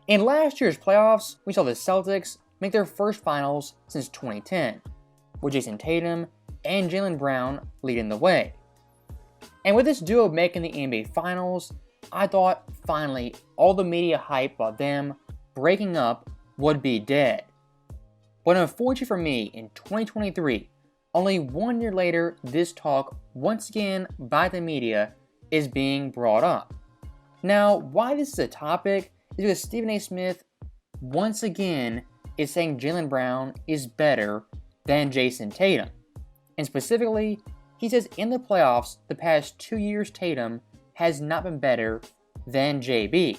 In last year's playoffs, we saw the Celtics make their first finals since 2010, with Jayson Tatum and Jaylen Brown leading the way. And with this duo making the NBA Finals, I thought finally all the media hype about them breaking up would be dead. But unfortunately for me, in 2023, only 1 year later, this talk, once again by the media, is being brought up. Now, why this is a topic is because Stephen A. Smith, once again, is saying Jaylen Brown is better than Jayson Tatum. And specifically, he says in the playoffs, the past 2 years, Tatum has not been better than JB.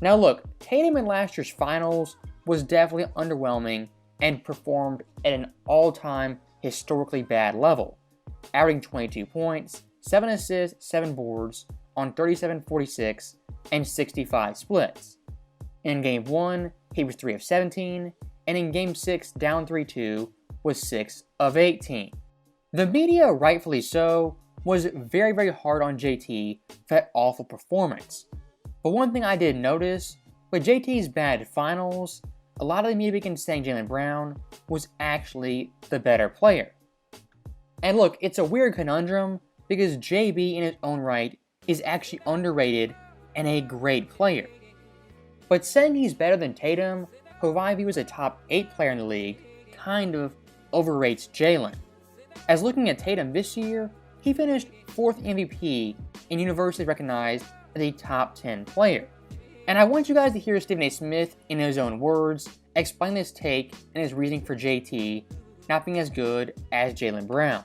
Now look, Tatum in last year's finals was definitely underwhelming and performed at an all-time historically bad level, averaging 22 points, 7 assists, 7 boards on 37-46 and 65 splits. In Game 1, he was 3 of 17, and in Game 6, down 3-2, was 6 of 18. The media, rightfully so, was very hard on JT for that awful performance. But one thing I did notice, with JT's bad finals, a lot of the media began saying Jaylen Brown was actually the better player. And look, it's a weird conundrum because JB in his own right is actually underrated and a great player. But saying he's better than Tatum, who I view as a top 8 player in the league, kind of overrates Jaylen. As looking at Tatum this year, he finished 4th MVP and universally recognized as a top 10 player. And I want you guys to hear Stephen A. Smith, in his own words, explain this take and his reasoning for JT not being as good as Jaylen Brown.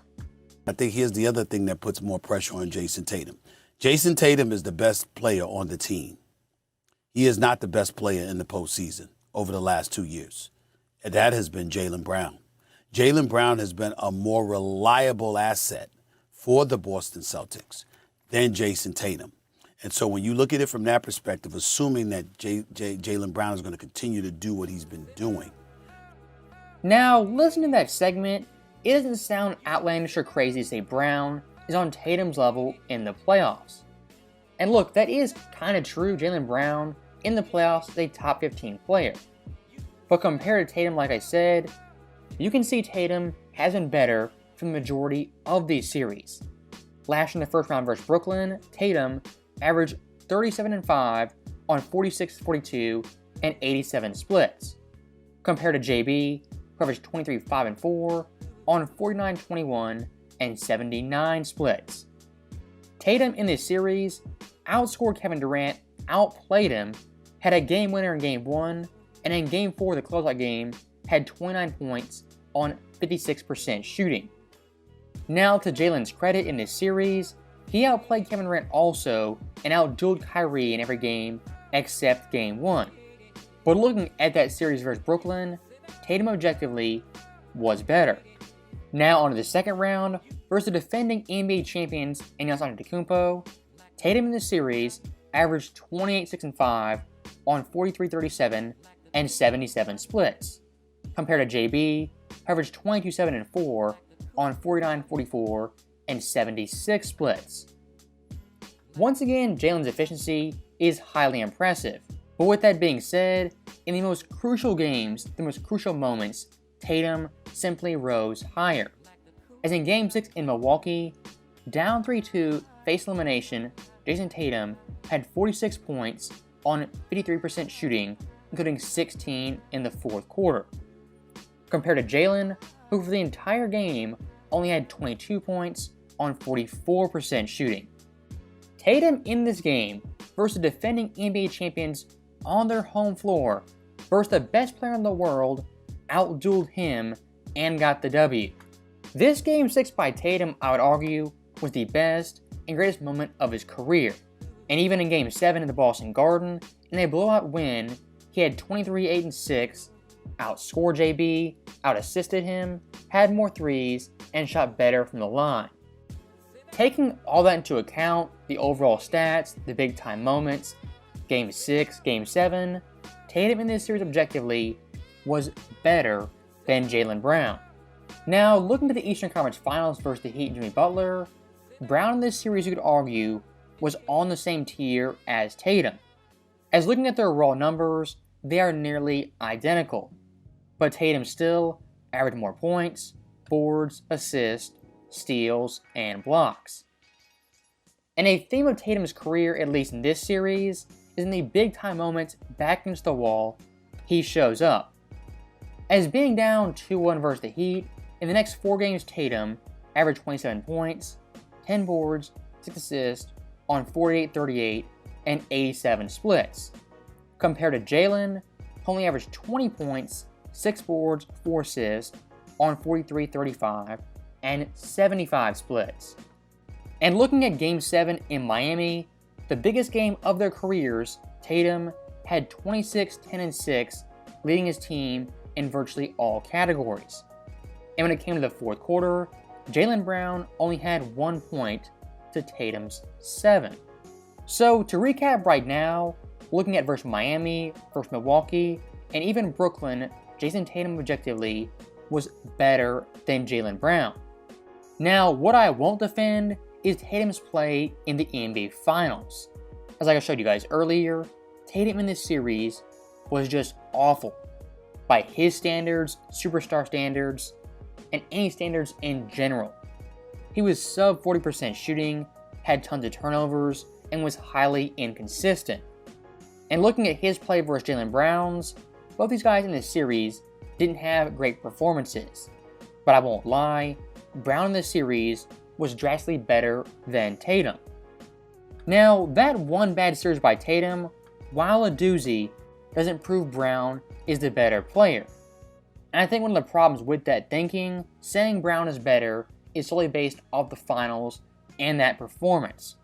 I think here's the other thing that puts more pressure on Jayson Tatum. Jayson Tatum is the best player on the team. He is not the best player in the postseason over the last 2 years. And that has been Jaylen Brown. Jaylen Brown has been a more reliable asset for the Boston Celtics than Jayson Tatum. And so when you look at it from that perspective, assuming that Jaylen Brown is going to continue to do what he's been doing. Now, listening to that segment, it doesn't sound outlandish or crazy to say Brown is on Tatum's level in the playoffs. And look, that is kind of true. Jaylen Brown in the playoffs is a top 15 player. But compared to Tatum, like I said, you can see Tatum has been better for the majority of these series. Last in the first round versus Brooklyn, Tatum averaged 37-5 on 46-42 and 87 splits, compared to JB, who averaged 23-5-4 on 49-21 and 79 splits. Tatum in this series outscored Kevin Durant, outplayed him, had a game winner in Game 1, and in Game 4, the closeout game, had 29 points on 56% shooting. Now to Jaylen's credit in this series, he outplayed Kevin Durant also and outdueled Kyrie in every game except Game 1. But looking at that series versus Brooklyn, Tatum objectively was better. Now on to the second round versus the defending NBA champions Giannis Antetokounmpo. Tatum in the series averaged 28-6-5 on 43-37 and 77 splits, compared to JB, who averaged 22-7-4 on 49-44 and 76 splits. Once again, Jaylen's efficiency is highly impressive. But with that being said, in the most crucial games, the most crucial moments, Tatum simply rose higher. As in Game 6 in Milwaukee, down 3-2, face elimination, Jayson Tatum had 46 points on 53% shooting, including 16 in the fourth quarter, compared to Jaylen, who for the entire game only had 22 points on 44% shooting. Tatum in this game versus the defending NBA champions on their home floor versus the best player in the world outdueled him and got the W. This Game 6 by Tatum, I would argue, was the best and greatest moment of his career. And even in Game 7 in the Boston Garden, in a blowout win, he had 23-8-6, outscored JB, out-assisted him, had more threes, and shot better from the line. Taking all that into account, the overall stats, the big-time moments, Game 6, Game 7, Tatum in this series objectively was better than Jaylen Brown. Now, looking to the Eastern Conference Finals versus the Heat and Jimmy Butler, Brown in this series, you could argue, was on the same tier as Tatum. As looking at their raw numbers, they are nearly identical. But Tatum still averaged more points, boards, assists, steals, and blocks. And a theme of Tatum's career, at least in this series, is in the big time moments back against the wall, he shows up. As being down 2-1 versus the Heat, in the next 4 games Tatum averaged 27 points, 10 boards, 6 assists on 48-38 and 87 splits. Compared to Jaylen, who only averaged 20 points, 6 boards, 4 assists on 43-35 and 75 splits. And looking at Game 7 in Miami, the biggest game of their careers, Tatum had 26, 10, and 6, leading his team in virtually all categories. And when it came to the fourth quarter, Jaylen Brown only had 1 point to Tatum's 7. So to recap right now, looking at versus Miami, versus Milwaukee, and even Brooklyn, Jayson Tatum objectively was better than Jaylen Brown. Now, what I won't defend is Tatum's play in the NBA Finals. As I showed you guys earlier, Tatum in this series was just awful. By his standards, superstar standards, and any standards in general. He was sub 40% shooting, had tons of turnovers, and was highly inconsistent. And looking at his play versus Jaylen Brown's, both these guys in this series didn't have great performances. But I won't lie, Brown in this series was drastically better than Tatum. Now, that one bad series by Tatum, while a doozy, doesn't prove Brown is the better player. And I think one of the problems with that thinking, saying Brown is better, is solely based off the finals and that performance.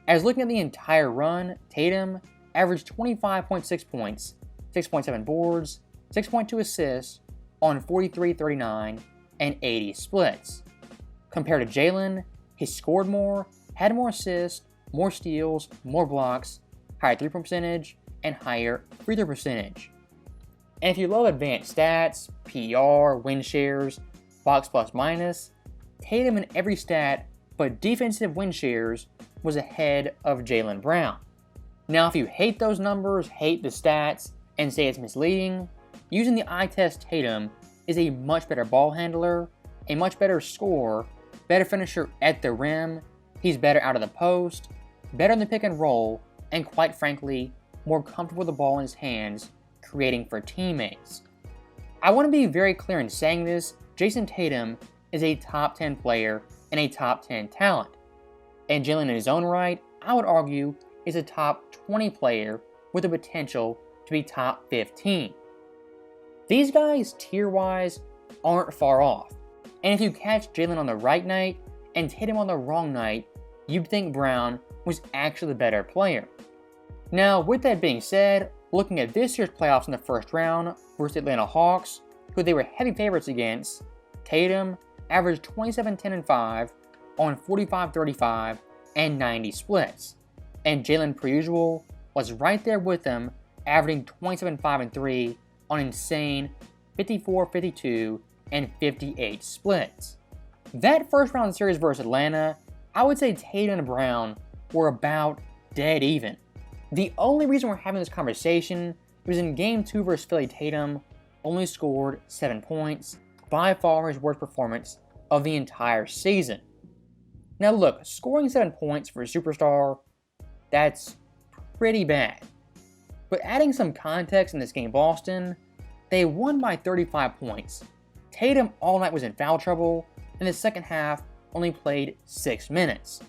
As looking at the entire run, Tatum averaged 25.6 points, 6.7 boards, 6.2 assists on 43-39 and 80 splits. Compared to Jaylen, he scored more, had more assists, more steals, more blocks, higher 3-point percentage, and higher free throw percentage. And if you love advanced stats, PER, win shares, box plus minus, Tatum in every stat but defensive win shares was ahead of Jaylen Brown. Now, if you hate those numbers, hate the stats, and say it's misleading, using the eye test, Tatum is a much better ball handler, a much better scorer, better finisher at the rim, he's better out of the post, better in the pick and roll, and quite frankly, more comfortable with the ball in his hands, creating for teammates. I want to be very clear in saying this, Jayson Tatum is a top 10 player and a top 10 talent. And Jaylen in his own right, I would argue, is a top 20 player with the potential to be top 15. These guys, tier-wise, aren't far off. And if you catch Jaylen on the right night and Tatum on the wrong night, you'd think Brown was actually the better player. Now, with that being said, looking at this year's playoffs in the first round versus the Atlanta Hawks, who they were heavy favorites against, Tatum averaged 27, 10, and 5 on 45-35 and 90 splits. And Jaylen, per usual, was right there with them, averaging 27, 5, and 3 on insane 54, 52, and 58 splits. That first round series versus Atlanta, I would say Tatum and Brown were about dead even. The only reason we're having this conversation was in Game 2 versus Philly. Tatum only scored 7 points, by far his worst performance of the entire season. Now look, scoring 7 points for a superstar, that's pretty bad. But adding some context in this game Boston, they won by 35 points. Tatum all night was in foul trouble, and the second half only played 6 minutes.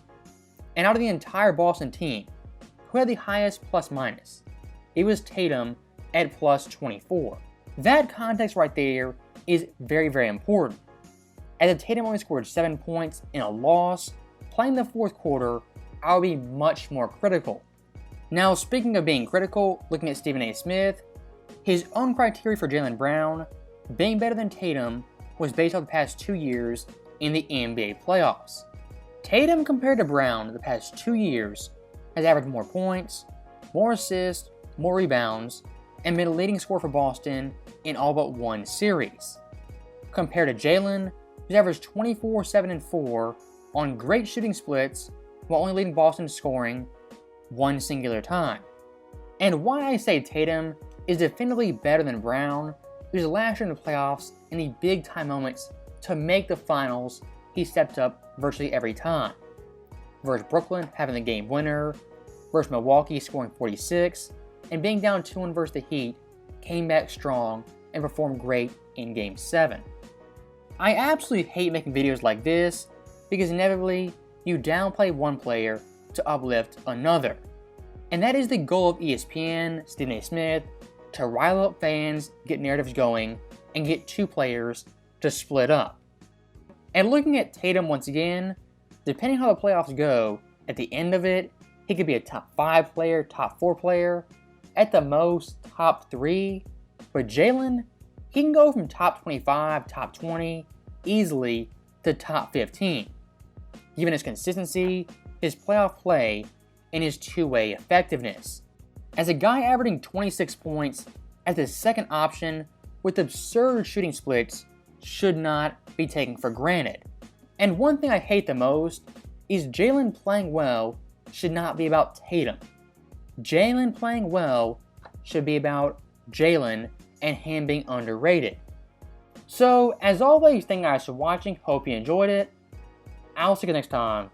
And out of the entire Boston team, who had the highest plus minus? It was Tatum at plus 24. That context right there is very, very important. As if Tatum only scored 7 points in a loss, playing the fourth quarter, I would be much more critical. Now, speaking of being critical, looking at Stephen A. Smith, his own criteria for Jaylen Brown being better than Tatum was based on the past 2 years in the NBA playoffs. Tatum compared to Brown the past 2 years has averaged more points, more assists, more rebounds, and been a leading scorer for Boston in all but one series. Compared to Jaylen, who's averaged 24, 7, and 4 on great shooting splits while only leading Boston in scoring one singular time. And why I say Tatum is definitively better than Brown, who's last year in the playoffs in the big time moments to make the finals, he stepped up virtually every time. Versus Brooklyn having the game winner, versus Milwaukee scoring 46, and being down 2-1 versus the Heat, came back strong and performed great in Game 7. I absolutely hate making videos like this because inevitably you downplay one player to uplift another. And that is the goal of ESPN, Stephen A. Smith, to rile up fans, get narratives going, and get two players to split up. And looking at Tatum once again, depending how the playoffs go, at the end of it, he could be a top 5 player, top 4 player, at the most top 3. But Jaylen, he can go from top 25, top 20, easily to top 15. Given his consistency, his playoff play, and his two-way effectiveness. As a guy averaging 26 points as the second option with absurd shooting splits should not be taken for granted. And one thing I hate the most is Jaylen playing well should not be about Tatum. Jaylen playing well should be about Jaylen and him being underrated. So, as always, thank you guys for watching. Hope you enjoyed it. I'll see you next time.